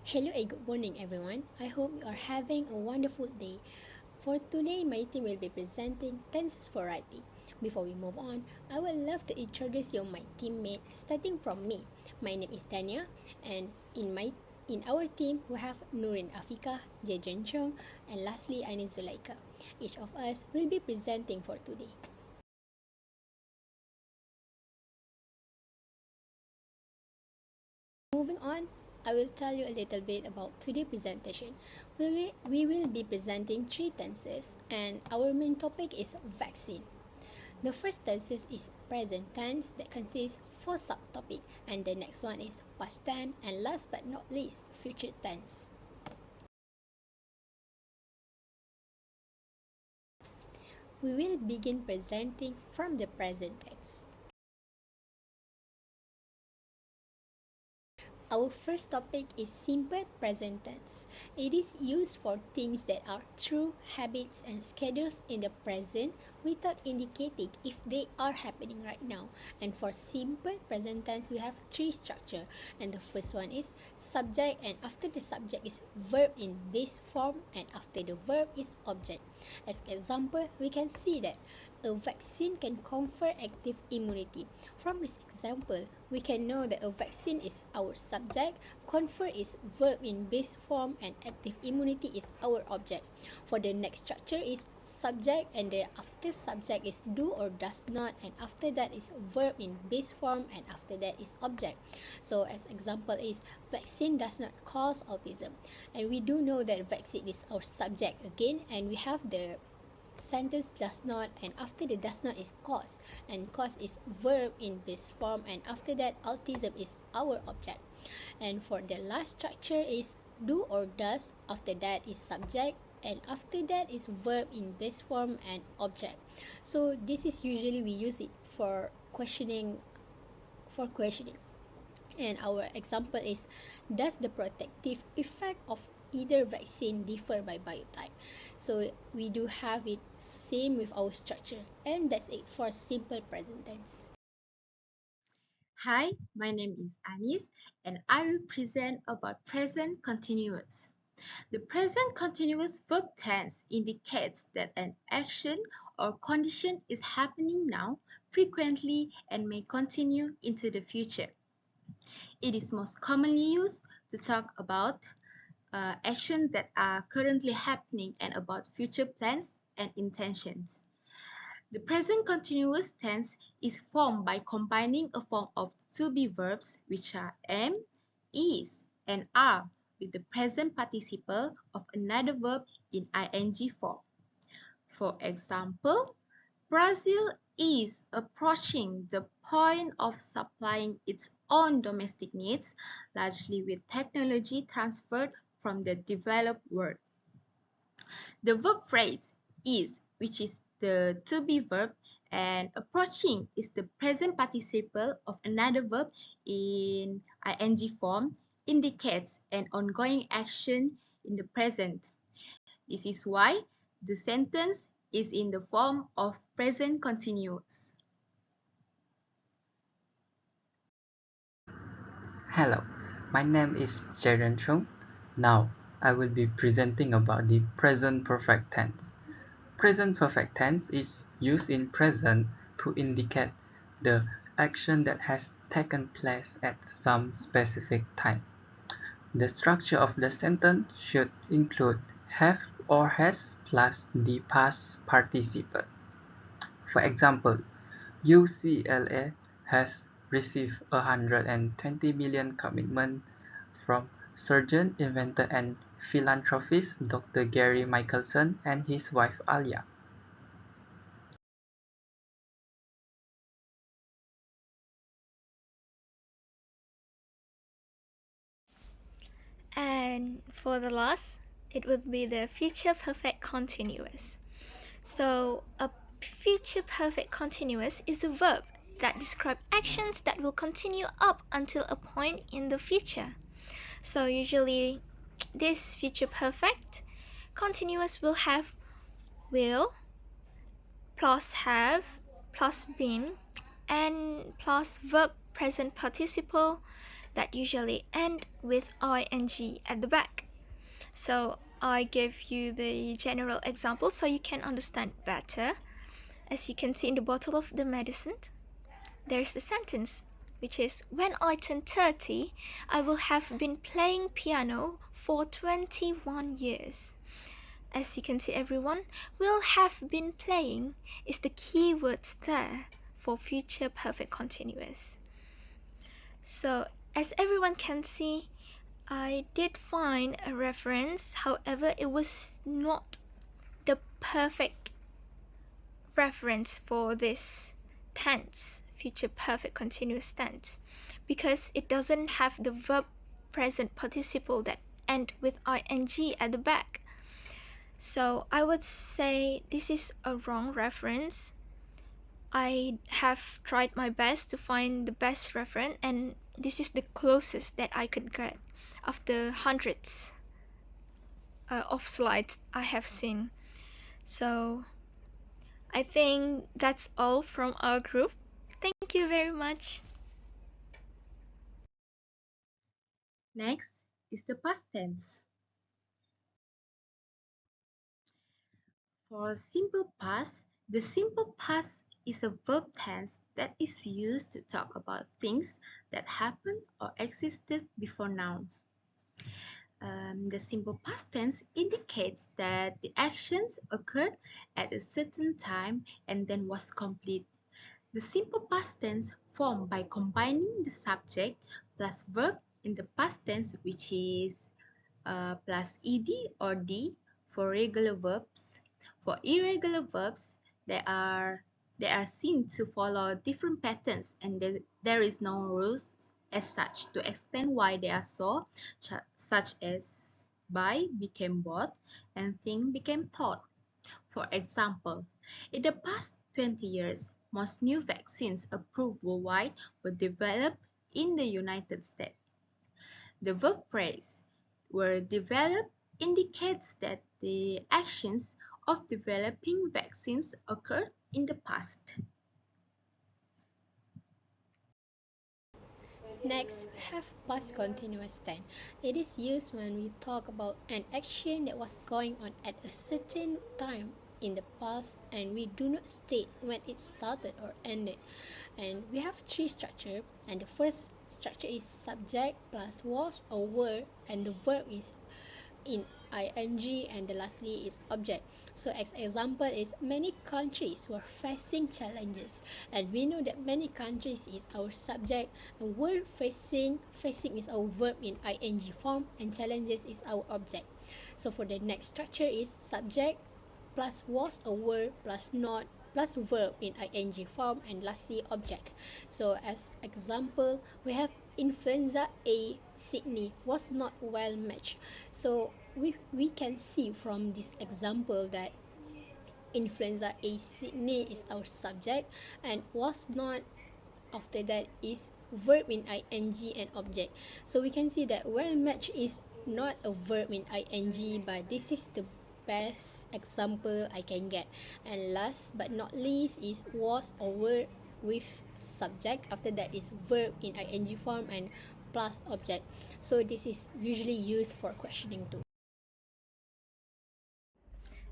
Hello and good morning everyone. I hope you are having a wonderful day. For today, my team will be presenting tenses for writing. Before we move on, I would love to introduce you my teammate starting from me. My name is DANNYA and in our team we have NUREEN AFIQAH, Jadrien Chung, and lastly I need ZULAIKHA. Each of us will be presenting for today. Moving on, I will tell you a little bit about today's presentation. We will be presenting 3 tenses and our main topic is vaccine. The first tense is present tense that consists 4 subtopics, and the next one is past tense, and last but not least, future tense. We will begin presenting from the present tense. Our first topic is simple present tense. It is used for things that are true, habits, and schedules in the present without indicating if they are happening right now. And for simple present tense, we have 3 structure. And the first one is subject, and after the subject is verb in base form, and after the verb is object. As example, we can see that a vaccine can confer active immunity. From this example, we can know that a vaccine is our subject, confer is verb in base form, and active immunity is our object. For the next structure is subject, and the after subject is do or does not, and after that is verb in base form, and after that is object. So as example is vaccine does not cause autism, and we do know that vaccine is our subject again, and we have the sentence does not, and after the does not is cause, and cause is verb in base form, and after that autism is our object. And for the last structure is do or does, after that is subject, and after that is verb in base form and object. So this is usually we use it for questioning. And our example is, does the protective effect of either vaccine differ by biotype? So we do have it same with our structure, and that's it for simple present tense. Hi, my name is Anis and I will present about present continuous. The present continuous verb tense indicates that an action or condition is happening now, frequently, and may continue into the future. It is most commonly used to talk about actions that are currently happening and about future plans and intentions. The present continuous tense is formed by combining a form of to-be verbs which are am, is, and are with the present participle of another verb in ing form. For example, Brazil is approaching the point of supplying its own domestic needs, largely with technology transferred from the developed world. The verb phrase is, which is the to-be verb, and approaching is the present participle of another verb in ing form, indicates an ongoing action in the present. This is why the sentence is in the form of present continuous. Hello, my name is Jadrien Chung. Now, I will be presenting about the present perfect tense. Present perfect tense is used in present to indicate the action that has taken place at some specific time. The structure of the sentence should include have or has plus the past participle. For example, UCLA has received 120 million commitment from surgeon, inventor, and philanthropist Dr. Gary Michelson and his wife Alia. And for the last, it would be the future perfect continuous. So a future perfect continuous is a verb that describes actions that will continue up until a point in the future. So usually this future perfect continuous will have will plus have plus been and plus verb present participle that usually end with ing at the back. So I gave you the general example so you can understand better. As you can see in the bottle of the medicine, there's the sentence, which is, when I turn 30, I will have been playing piano for 21 years. As you can see, everyone, will have been playing is the key words there for future perfect continuous. So as everyone can see, I did find a reference. However, it was not the perfect reference for this tense, future perfect continuous tense, because it doesn't have the verb present participle that end with ing at the back. So I would say this is a wrong reference. I have tried my best to find the best reference, and this is the closest that I could get after hundreds of slides I have seen. So I think that's all from our group. Thank you very much. Next is the past tense. For simple past, the simple past is a verb tense that is used to talk about things that happened or existed before now. The simple past tense indicates that the actions occurred at a certain time and then was complete. The simple past tense formed by combining the subject plus verb in the past tense, which is plus ed or d for regular verbs. For irregular verbs, they are seen to follow different patterns, and there is no rules as such to explain why they are so, such as buy became bought and think became thought. For example, in the past 20 years, most new vaccines approved worldwide were developed in the United States. The verb phrase were developed indicates that the actions of developing vaccines occurred in the past. Next, we have past continuous tense. It is used when we talk about an action that was going on at a certain time in the past and we do not state when it started or ended. And we have three structures, and the first structure is subject plus was or were, and the verb is in ing, and the lastly is object. So as example is, many countries were facing challenges, and we know that many countries is our subject, and were facing is our verb in ing form, and challenges is our object. So for the next structure is subject plus was or were plus not plus verb in ing form, and lastly object. So as example, we have influenza A Sydney was not well matched. So we can see from this example that influenza A Sydney is our subject, and was not after that is verb in ing and object. So we can see that well matched is not a verb in ing, but this is the best example I can get. And last but not least is was or were with subject, after that is verb in ing form and plus object. So this is usually used for questioning too.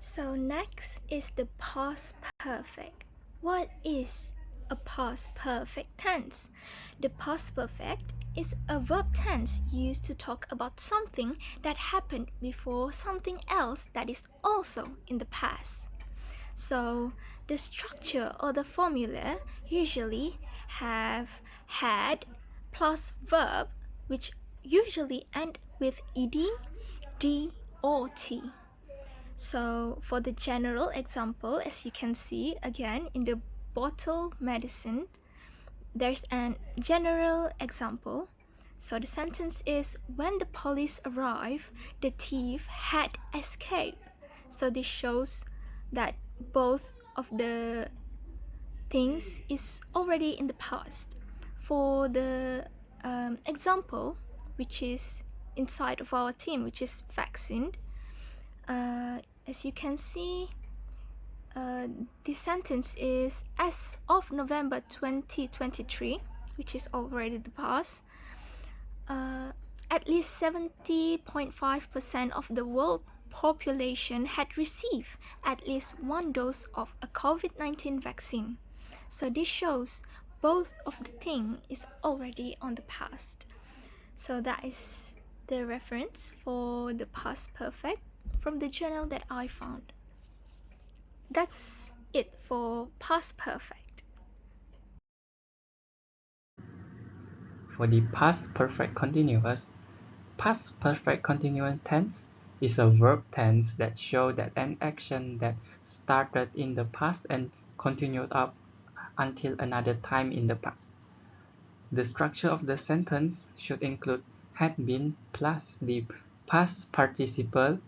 So next is the past perfect. What is a past perfect tense? The past perfect is a verb tense used to talk about something that happened before something else that is also in the past. So the structure or the formula usually have had plus verb, which usually end with ed, d, or t. So for the general example, as you can see again in the bottle medicine, there's an general example. So the sentence is, when the police arrived, the thief had escaped. So this shows that both of the things is already in the past. For the example, which is inside of our team, which is vaccine, as you can see, the sentence is, as of November 2023, which is already the past, at least 70.5% of the world population had received at least one dose of a COVID-19 vaccine. So this shows both of the thing is already on the past. So that is the reference for the past perfect from the journal that I found. That's it for past perfect. For the past perfect continuous tense is a verb tense that shows that an action that started in the past and continued up until another time in the past. The structure of the sentence should include had been plus the past participle,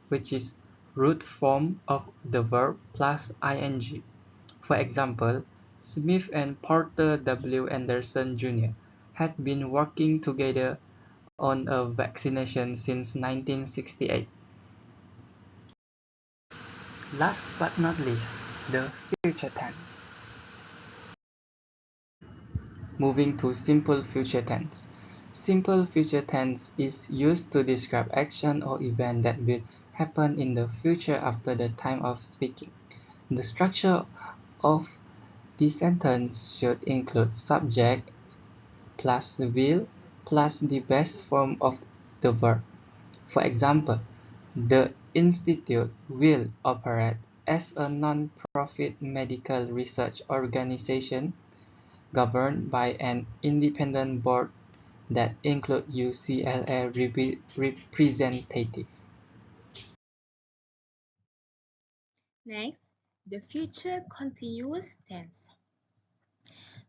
which is root form of the verb plus ing. For example, Smith and Porter W. Anderson Jr. had been working together on a vaccination since 1968. Last but not least, the future tense. Moving to simple future tense. Simple future tense is used to describe action or event that will happen in the future after the time of speaking. The structure of the sentence should include subject plus will plus the best form of the verb. For example, the institute will operate as a non-profit medical research organization governed by an independent board that includes UCLA representative. Next, the future continuous tense.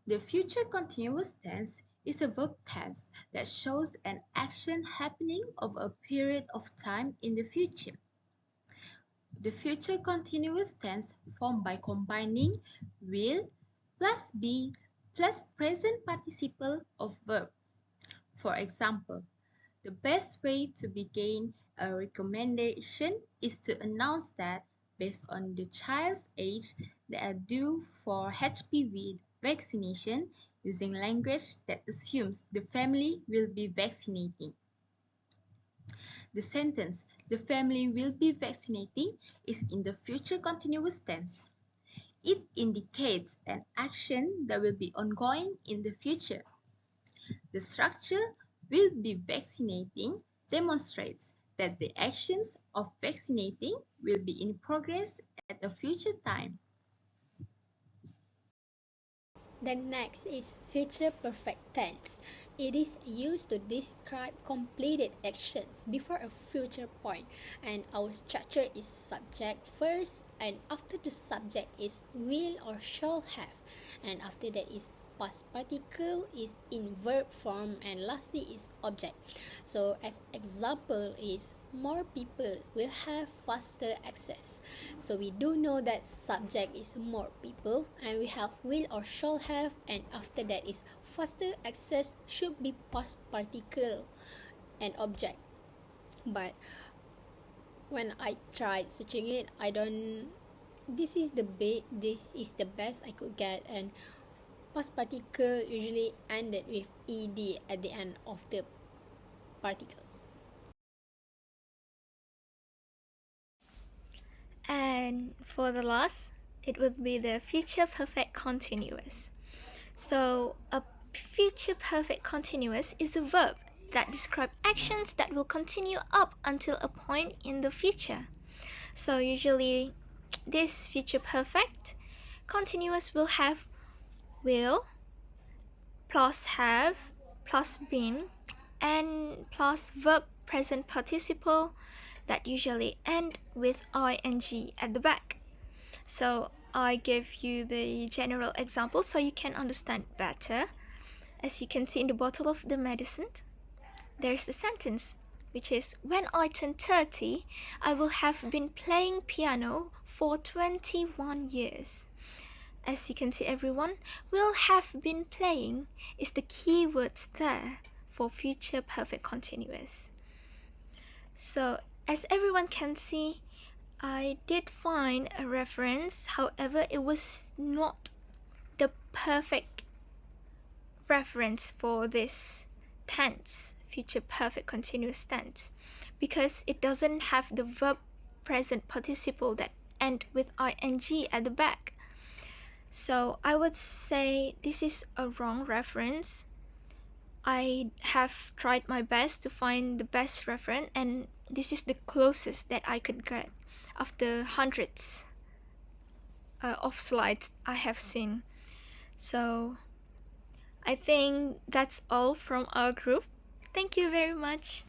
The future continuous tense is a verb tense that shows an action happening over a period of time in the future. The future continuous tense formed by combining will plus be plus present participle of verb. For example, the best way to begin a recommendation is to announce that based on the child's age, they are due for HPV vaccination using language that assumes the family will be vaccinating. The sentence, the family will be vaccinating, is in the future continuous tense. It indicates an action that will be ongoing in the future. The structure will be vaccinating demonstrates that the actions of vaccinating will be in progress at a future time. The next is future perfect tense. It is used to describe completed actions before a future point, and our structure is subject first, and after the subject is will or shall have, and after that is past particle is in verb form, and lastly is object. So as example is more people will have faster access. So we do know that subject is more people, and we have will or shall have, and after that is faster access should be past particle and object. But when I tried searching it, I don't. This is the best I could get, and past particle usually ended with ed at the end of the particle. And for the last, it would be the future perfect continuous. So a future perfect continuous is a verb that describes actions that will continue up until a point in the future. So usually this future perfect continuous will have will plus have plus been and plus verb present participle that usually end with ing at the back. So I gave you the general example so you can understand better. As you can see in the bottle of the medicine, there's a sentence which is, when I turn 30, I will have been playing piano for 21 years. As you can see, everyone, will have been playing is the key words there for future perfect continuous. So as everyone can see, I did find a reference, however it was not the perfect reference for this tense, future perfect continuous tense because it doesn't have the verb present participle that end with ing at the back. So I would say this is a wrong reference. I have tried my best to find the best reference, and this is the closest that I could get after hundreds of slides I have seen. So I think that's all from our group. Thank you very much.